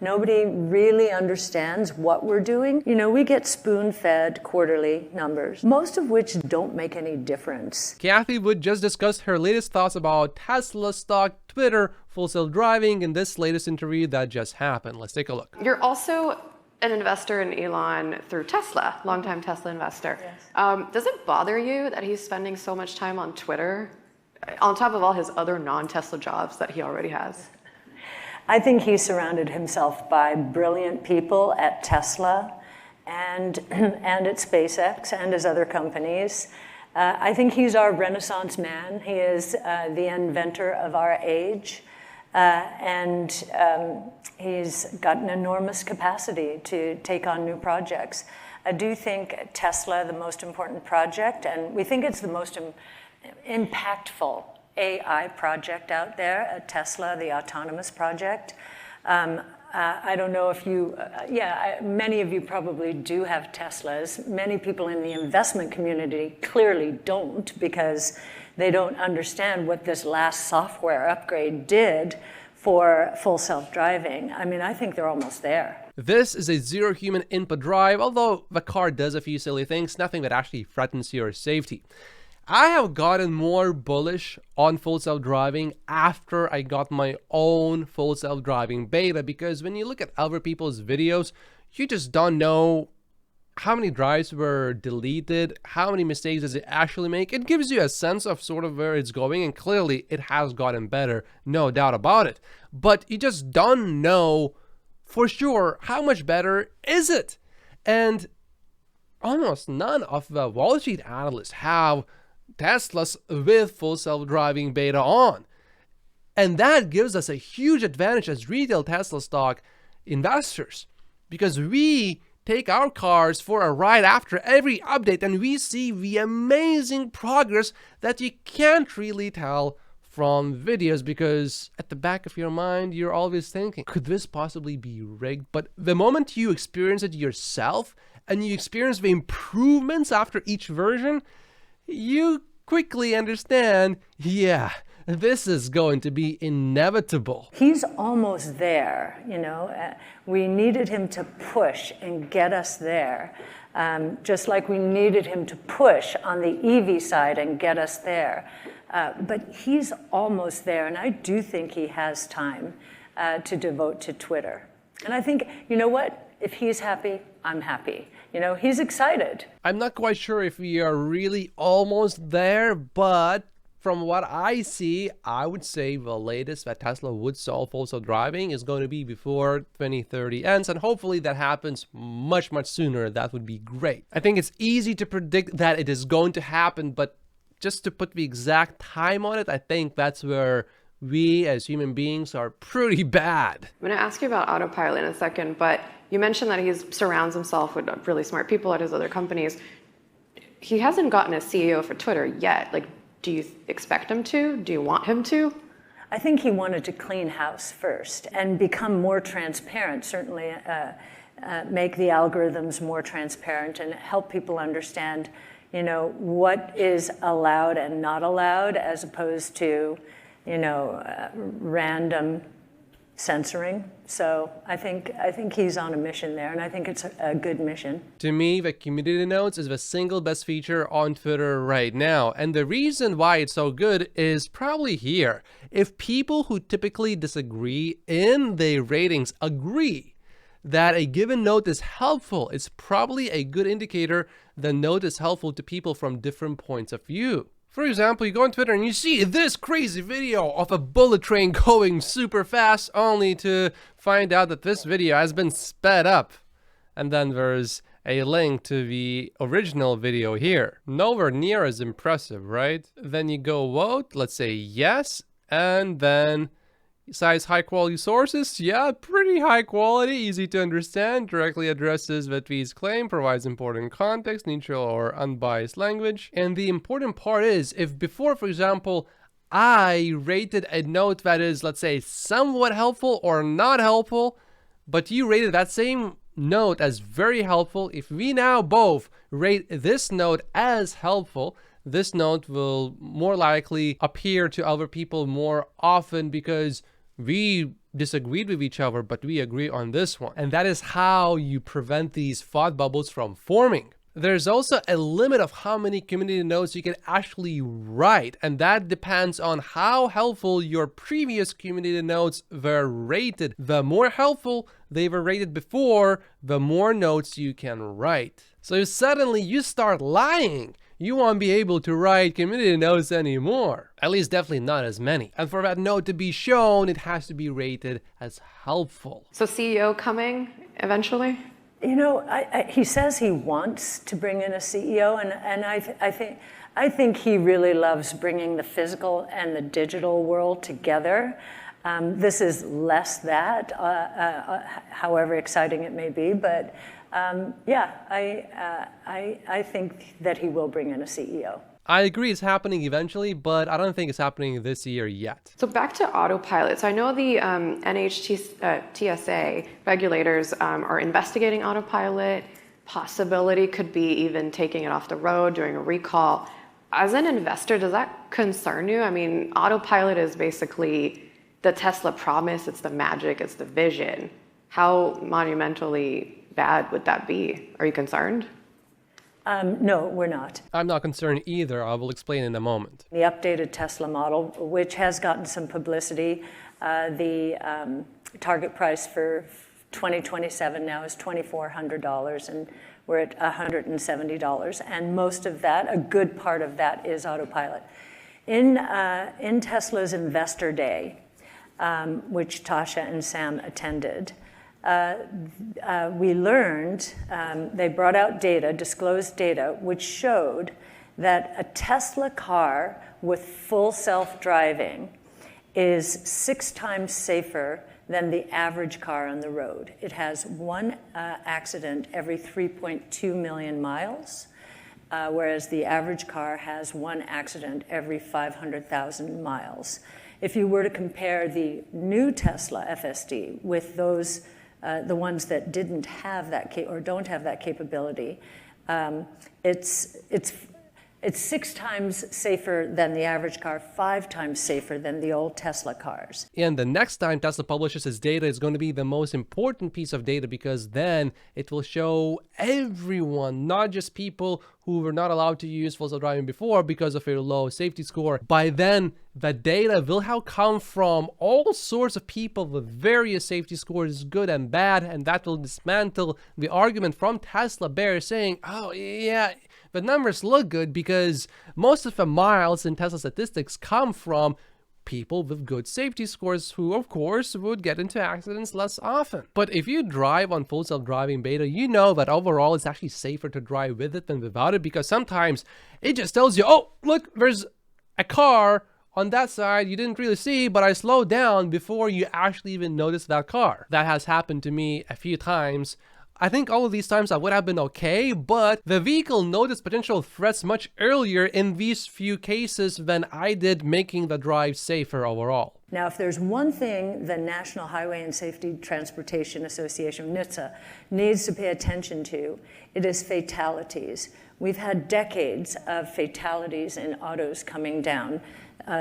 Nobody really understands what we're doing. You know, we get spoon-fed quarterly numbers, most of which don't make any difference. Cathie Wood just discussed her latest thoughts about Tesla stock, Twitter, full self-driving in this latest interview that just happened. Let's take a look. You're also an investor in Elon through Tesla, longtime Tesla investor. Yes. Does it bother you that he's spending so much time on Twitter on top of all his other non-Tesla jobs that he already has? I think he surrounded himself by brilliant people at Tesla and at SpaceX and his other companies. I think he's our Renaissance man. He is the inventor of our age. And he's got an enormous capacity to take on new projects. I do think Tesla, the most important project, and we think it's the most impactful AI project out there at Tesla, the autonomous project. I don't know if you, many of you probably do have Teslas. Many people in the investment community clearly don't, because they don't understand what this last software upgrade did for full self-driving. I mean, I think they're almost there. This is a zero human input drive, although the car does a few silly things, nothing that actually threatens your safety. I have gotten more bullish on full self-driving after I got my own full self-driving beta, because when you look at other people's videos, you just don't know how many drives were deleted, how many mistakes does it actually make. It gives you a sense of sort of where it's going, and clearly it has gotten better, no doubt about it. But you just don't know for sure how much better is it. And almost none of the Wall Street analysts have Teslas with full self-driving beta on. And that gives us a huge advantage as retail Tesla stock investors, because we take our cars for a ride after every update and we see the amazing progress that you can't really tell from videos, because at the back of your mind you're always thinking, could this possibly be rigged? But the moment you experience it yourself and you experience the improvements after each version, you quickly understand, yeah, this is going to be inevitable. He's almost there, you know. We needed him to push and get us there, just like we needed him to push on the EV side and get us there. But he's almost there, and I do think he has time to devote to Twitter. And I think, you know what? If he's happy, I'm happy. You know, he's excited. I'm not quite sure if we are really almost there, but from what I see, I would say the latest that Tesla would solve full self-driving is going to be before 2030 ends, and hopefully that happens much, much sooner. That would be great. I think it's easy to predict that it is going to happen, but just to put the exact time on it, I think that's where we as human beings are pretty bad. I'm going to ask you about Autopilot in a second, but you mentioned that he surrounds himself with really smart people at his other companies. He hasn't gotten a CEO for Twitter yet. Like, do you expect him to? Do you want him to? I think he wanted to clean house first and become more transparent, certainly make the algorithms more transparent and help people understand, you know, what is allowed and not allowed, as opposed to, you know, random censoring. So I think he's on a mission there, and I think it's a good mission. To me, the community notes is the single best feature on Twitter right now. And the reason why it's so good is probably here. If people who typically disagree in the ratings agree that a given note is helpful, it's probably a good indicator the note is helpful to people from different points of view. For example, you go on Twitter and you see this crazy video of a bullet train going super fast, only to find out that this video has been sped up. And then there's a link to the original video here. Nowhere near as impressive, right? Then you go vote, let's say yes, and then cites high quality sources. Yeah, pretty high quality, easy to understand, directly addresses the tweet's claim, provides important context, neutral or unbiased language. And the important part is, if before, for example, I rated a note that is, let's say, somewhat helpful or not helpful, but you rated that same note as very helpful, if we now both rate this note as helpful, this note will more likely appear to other people more often, because we disagreed with each other, but we agree on this one. And that is how you prevent these thought bubbles from forming. There's also a limit of how many community notes you can actually write, and that depends on how helpful your previous community notes were rated. The more helpful they were rated before, the more notes you can write. So if suddenly you start lying, you won't be able to write community notes anymore. At least definitely not as many. And for that note to be shown, it has to be rated as helpful. So CEO coming eventually? You know, he says he wants to bring in a CEO, and I think he really loves bringing the physical and the digital world together. This is less that, however exciting it may be, but yeah, I think that he will bring in a CEO. I agree it's happening eventually, but I don't think it's happening this year yet. So back to Autopilot. So I know the TSA regulators are investigating Autopilot. Possibility could be even taking it off the road, doing a recall. As an investor, does that concern you? I mean, Autopilot is basically the Tesla promise. It's the magic. It's the vision. How monumentally bad would that be? Are you concerned? No, we're not. I'm not concerned either. I will explain in a moment. The updated Tesla model, which has gotten some publicity, the target price for 2027 now is $2,400, and we're at $170. And most of that, a good part of that, is Autopilot. In Tesla's Investor Day, which Tasha and Sam attended, we learned, they brought out data, disclosed data, which showed that a Tesla car with full self-driving is 6 times safer than the average car on the road. It has one accident every 3.2 million miles, whereas the average car has one accident every 500,000 miles. If you were to compare the new Tesla FSD with those the ones that didn't have that or don't have that capability, it's 6 times safer than the average car, 5 times safer than the old Tesla cars. And the next time Tesla publishes its data is going to be the most important piece of data, because then it will show everyone, not just people who were not allowed to use full self-driving before because of a low safety score. By then, the data will have come from all sorts of people with various safety scores, good and bad, and that will dismantle the argument from Tesla bears saying, oh yeah, the numbers look good because most of the miles in Tesla statistics come from people with good safety scores who, of course, would get into accidents less often. But if you drive on full self-driving beta, you know that overall it's actually safer to drive with it than without it, because sometimes it just tells you, oh, look, there's a car on that side you didn't really see, but I slowed down before you actually even noticed that car. That has happened to me a few times. I think all of these times I would have been okay, but the vehicle noticed potential threats much earlier in these few cases than I did, making the drive safer overall. Now, if there's one thing the National Highway and Safety Transportation Association, NHTSA, needs to pay attention to, it is fatalities. We've had decades of fatalities in autos coming down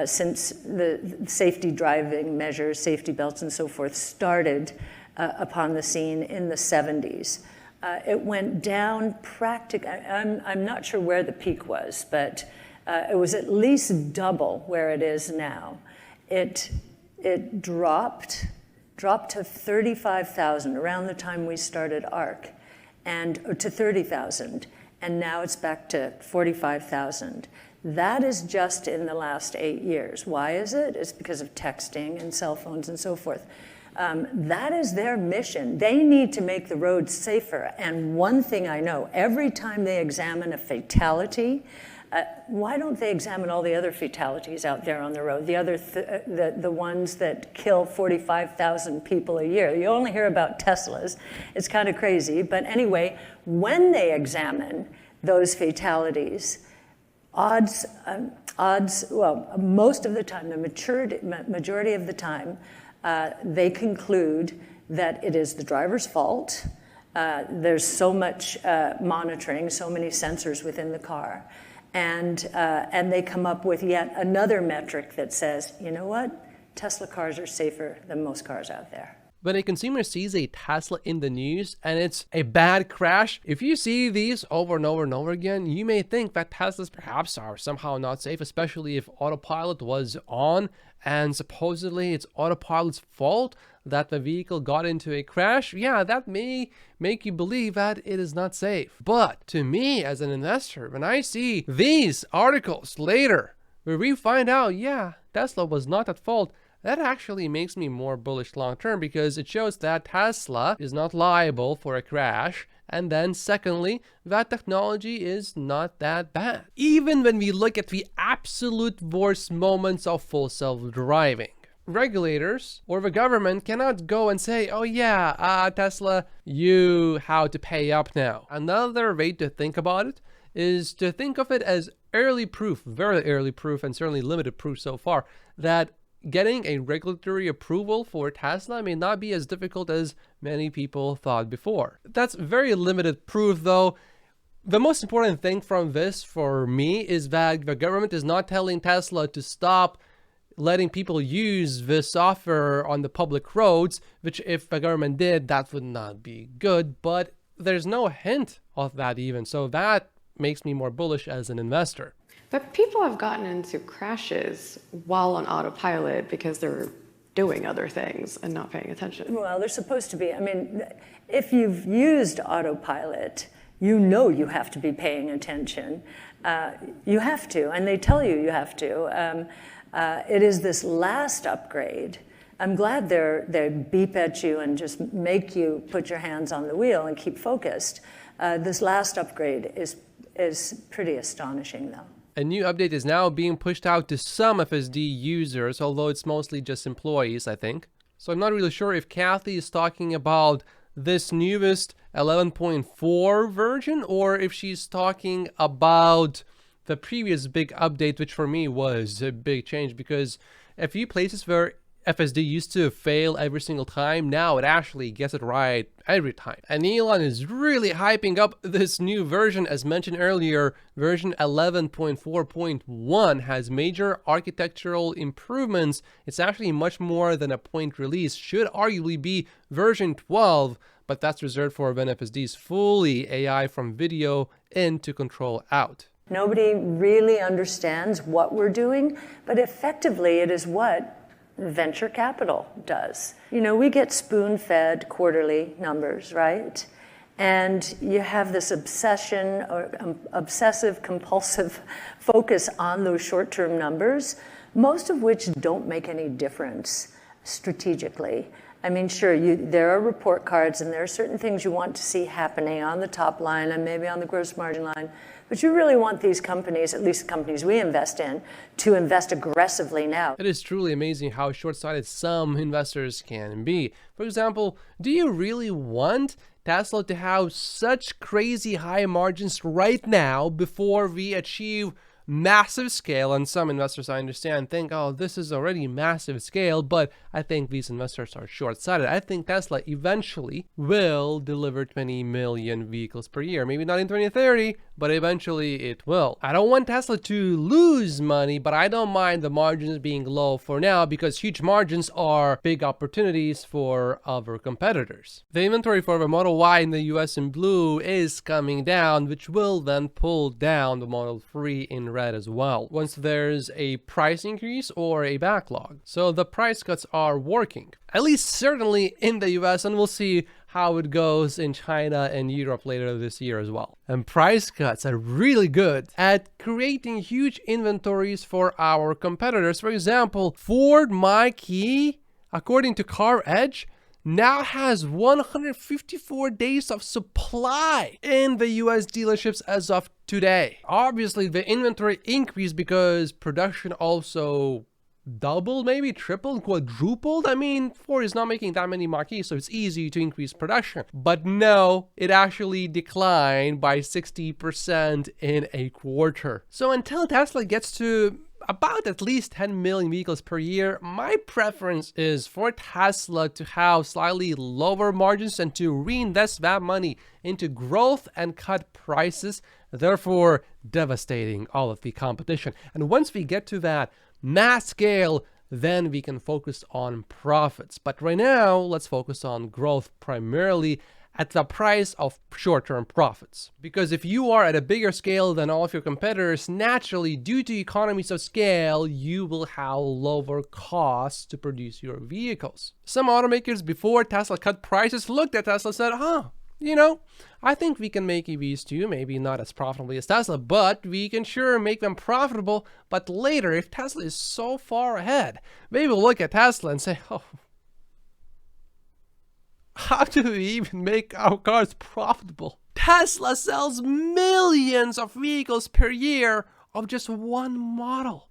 since the safety driving measures, safety belts and so forth, started upon the scene in the 70s. It went down practically, I'm not sure where the peak was, but it was at least double where it is now. It dropped to 35,000 around the time we started ARC, or to 30,000, and now it's back to 45,000. That is just in the last 8 years. Why is it? It's because of texting and cell phones and so forth. That is their mission. They need to make the roads safer. And one thing I know, every time they examine a fatality, why don't they examine all the other fatalities out there on the road? The ones that kill 45,000 people a year. You only hear about Teslas. It's kind of crazy. But anyway, when they examine those fatalities, odds, well, most of the time, the majority of the time, they conclude that it is the driver's fault. There's so much monitoring, so many sensors within the car. And they come up with yet another metric that says, you know what? Tesla cars are safer than most cars out there. When a consumer sees a Tesla in the news and it's a bad crash, if you see these over and over and over again, you may think that Teslas perhaps are somehow not safe, especially if Autopilot was on and supposedly it's Autopilot's fault that the vehicle got into a crash. Yeah, that may make you believe that it is not safe. But to me as an investor, when I see these articles later where we find out, yeah, Tesla was not at fault, that actually makes me more bullish long term, because it shows that Tesla is not liable for a crash. And then secondly, that technology is not that bad. Even when we look at the absolute worst moments of full self-driving, regulators or the government cannot go and say, oh yeah, Tesla, you have to pay up now. Another way to think about it is to think of it as early proof, very early proof, and certainly limited proof so far, that getting a regulatory approval for Tesla may not be as difficult as many people thought before. That's very limited proof, though. The most important thing from this for me is that the government is not telling Tesla to stop letting people use this software on the public roads, which if the government did, that would not be good, but there's no hint of that even. So that makes me more bullish as an investor. But people have gotten into crashes while on autopilot because they're doing other things and not paying attention. Well, they're supposed to be. I mean, if you've used autopilot, you know you have to be paying attention. You have to, and they tell you have to. It is this last upgrade. I'm glad they beep at you and just make you put your hands on the wheel and keep focused. This last upgrade is pretty astonishing, though. A new update is now being pushed out to some FSD users, although it's mostly just employees, I think. So I'm not really sure if Cathie is talking about this newest 11.4 version, or if she's talking about the previous big update, which for me was a big change, because a few places where FSD used to fail every single time, now it actually gets it right every time. And Elon is really hyping up this new version. As mentioned earlier, version 11.4.1 has major architectural improvements. It's actually much more than a point release. Should arguably be version 12, but that's reserved for when FSD is fully AI from video in to control out. Nobody really understands what we're doing, but effectively it is what venture capital does. You know, we get spoon-fed quarterly numbers, right? And you have this obsession or obsessive compulsive focus on those short-term numbers, most of which don't make any difference strategically. I mean, sure, there are report cards and there are certain things you want to see happening on the top line and maybe on the gross margin line, but you really want these companies, at least the companies we invest in, to invest aggressively now. It is truly amazing how short-sighted some investors can be. For example, do you really want Tesla to have such crazy high margins right now before we achieve massive scale? And some investors, I understand, think, oh, this is already massive scale, but I think these investors are short-sighted. I think Tesla eventually will deliver 20 million vehicles per year. Maybe not in 2030, but eventually it will. I don't want Tesla to lose money, but I don't mind the margins being low for now, because huge margins are big opportunities for other competitors. The inventory for the Model Y in the US in blue is coming down, which will then pull down the Model 3 in red as well, once there's a price increase or a backlog. So the price cuts are working, at least certainly in the US, and we'll see how it goes in China and Europe later this year as well. And price cuts are really good at creating huge inventories for our competitors. For example, Ford Mach-E, according to Car Edge, now has 154 days of supply in the US dealerships as of today. Obviously, the inventory increased because production also doubled, maybe tripled, quadrupled. I mean, Ford is not making that many Mach-Es, so it's easy to increase production. But no, it actually declined by 60% in a quarter. So until Tesla gets to about at least 10 million vehicles per year, my preference is for Tesla to have slightly lower margins and to reinvest that money into growth and cut prices, therefore devastating all of the competition. And once we get to that mass scale then we can focus on profits. But right now, let's focus on growth primarily at the price of short-term profits. Because if you are at a bigger scale than all of your competitors, naturally, due to economies of scale, you will have lower costs to produce your vehicles. Some automakers before Tesla cut prices looked at Tesla and said, you know, I think we can make EVs too, maybe not as profitably as Tesla, but we can sure make them profitable. But later, if Tesla is so far ahead, maybe we'll look at Tesla and say, how do we even make our cars profitable? Tesla sells millions of vehicles per year of just one model.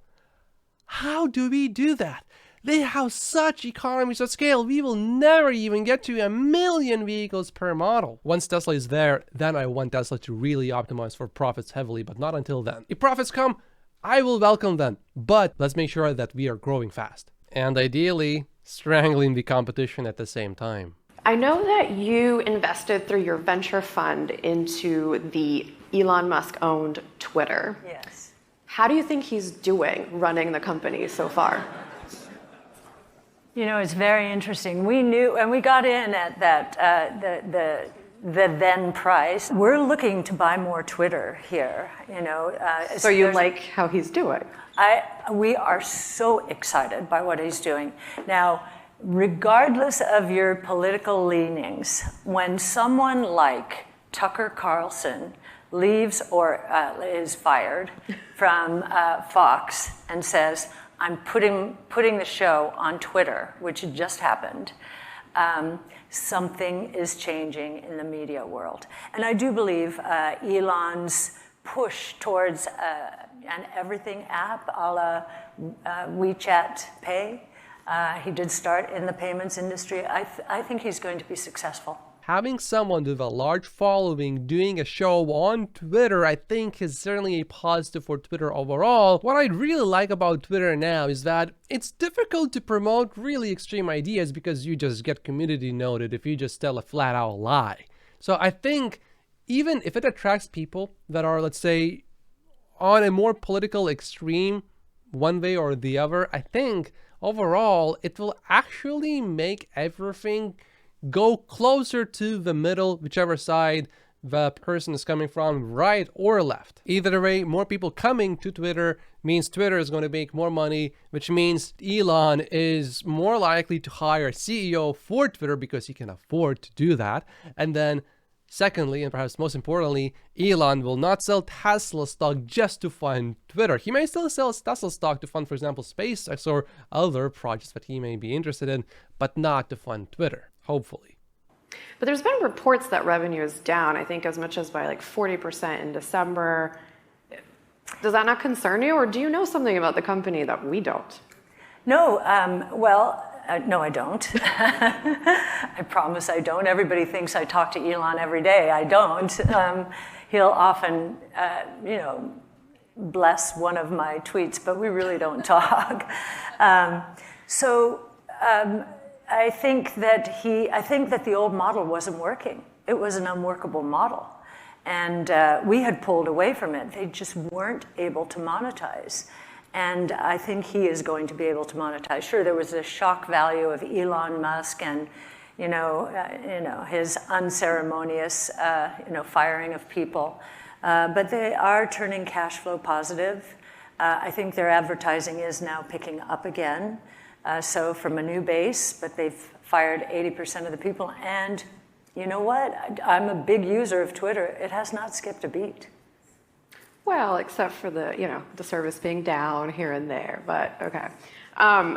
How do we do that? They have such economies of scale, we will never even get to 1 million vehicles per model. Once Tesla is there, then I want Tesla to really optimize for profits heavily, but not until then. If profits come, I will welcome them, but let's make sure that we are growing fast. And ideally, strangling the competition at the same time. I know that you invested through your venture fund into the Elon Musk-owned Twitter. Yes. How do you think he's doing running the company so far? You know, it's very interesting. We knew, and we got in at that, the then price. We're looking to buy more Twitter here, you know. So you like how he's doing? We are so excited by what he's doing. Now, regardless of your political leanings, when someone like Tucker Carlson leaves or is fired from Fox and says, I'm putting the show on Twitter, which just happened, something is changing in the media world. And I do believe Elon's push towards an everything app a la WeChat Pay, he did start in the payments industry. I think he's going to be successful. Having someone with a large following doing a show on Twitter, I think is certainly a positive for Twitter overall. What I really like about Twitter now is that it's difficult to promote really extreme ideas because you just get community noted if you just tell a flat out lie. So I think even if it attracts people that are, let's say, on a more political extreme one way or the other, I think overall it will actually make everything go closer to the middle, whichever side the person is coming from, right or left. Either way, more people coming to Twitter means Twitter is going to make more money, which means Elon is more likely to hire a CEO for Twitter because he can afford to do that. And then secondly, and perhaps most importantly, Elon will not sell Tesla stock just to fund Twitter. He may still sell Tesla stock to fund, for example, SpaceX or other projects that he may be interested in, but not to fund Twitter. Hopefully. But there's been reports that revenue is down, I think as much as by like 40% in December. Does that not concern you, or do you know something about the company that we don't? No, no, I don't. I promise I don't. Everybody thinks I talk to Elon every day. I don't. He'll often, bless one of my tweets, but we really don't talk. I think that the old model wasn't working. It was an unworkable model. And we had pulled away from it. They just weren't able to monetize. And I think he is going to be able to monetize. Sure, there was a shock value of Elon Musk and, his unceremonious, firing of people. But they are turning cash flow positive. I think their advertising is now picking up again. So from a new base, but they've fired 80% of the people. And you know what? I'm a big user of Twitter. It has not skipped a beat. Well, except for the service being down here and there, but okay.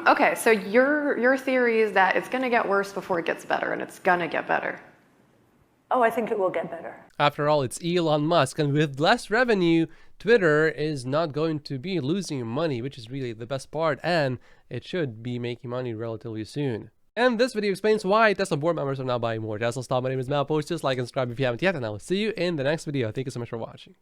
Okay, so your theory is that it's going to get worse before it gets better, and it's going to get better. Oh, I think it will get better. After all, it's Elon Musk, and with less revenue, Twitter is not going to be losing money, which is really the best part, and it should be making money relatively soon. And this video explains why Tesla board members are now buying more Tesla stock. My name is Matt. Post, just like and subscribe if you haven't yet, and I will see you in the next video. Thank you so much for watching.